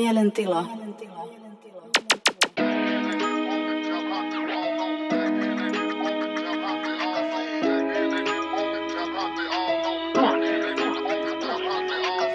Mielentila.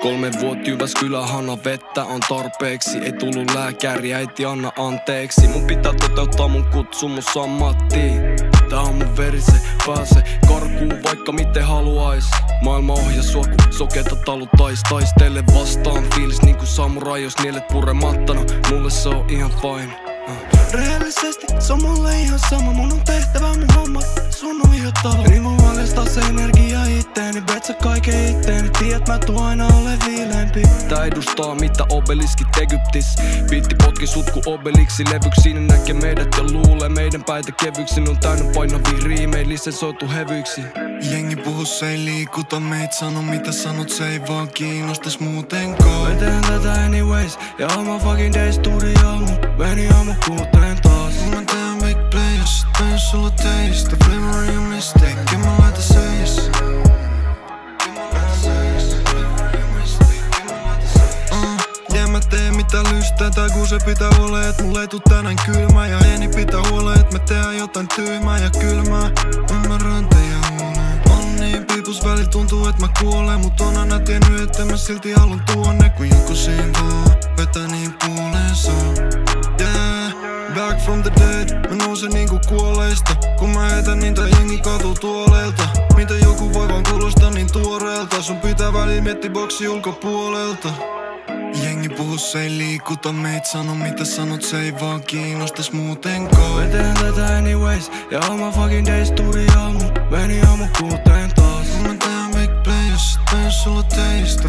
Kolme vuotta Jyväskylän hana vettä on tarpeeksi. Ei tullut lääkäri, äiti anna anteeksi. Mun pitää toteuttaa mun kutsumus ammattiin. Tää on mun veri, se pääsee karkuun vaikka miten haluais. Maailma ohjas sua kun sokeeta talutais. Taistele vastaan fiilis niinku samurai jos nielet puremattana. Mulle se on ihan fine. Rehellisesti se on mulle ihan sama. Mun on tehtävä mun homma, sun on jo talo. Riimun valjastaa se energia itteeni. Betsä kaiken itteeni, tiedät mä tuun aina ole viileempi. Tää edustaa mitä obeliskit Egyptis. Biitti potki sut ku obeliksi levyks. Siinä näkee meidät ja luulee meidän päitä kevyksi. Ne on täynnä painavia riimei, lisensoitu hevyiksi. Jengi puhu se ei liikuta meit. Sano mitä sanot, se ei vaan kiinnostais muutenkaan. Mä teen tätä anyways ja oma fucking day studioon. Meni aamu 6 taas. Mä teen big play, jos sit teen sulla teistä. Flimmery ja mistake, mä laita seis. Ja mä teen mitä lystää, tää kun se pitää huoleen, et mulle ei tuu tänään kylmää. Ja eni pitää huoleen, et me tehdään jotain tyhmää ja kylmää. Ymmärrän teidän huoleen. On niin piipus välillä tuntuu, et mä kuolen. Mut on aina tiennyt, et mä silti haluun tuonne. Kun joku siinä vaan vetää niin puoleensa. Yeah, back from the dead. Mä nousen niinku kuolleista. Kun mä heitän niitä jengi katuu tuoleilta. Mitä joku voi vaan kuulostaa niin tuoreelta. Sun pitää välillä miettiä boksi ulkopuolelta. Jengi puhu se ei liikuta meit. Sano mitä sanot, se ei vaan kiinnostais muutenkaan. Mä teen tätä anyways ja oma fucking day studioon. Meni aamu 6 taas. Mä teen big play, jos sit teen sulla teistä.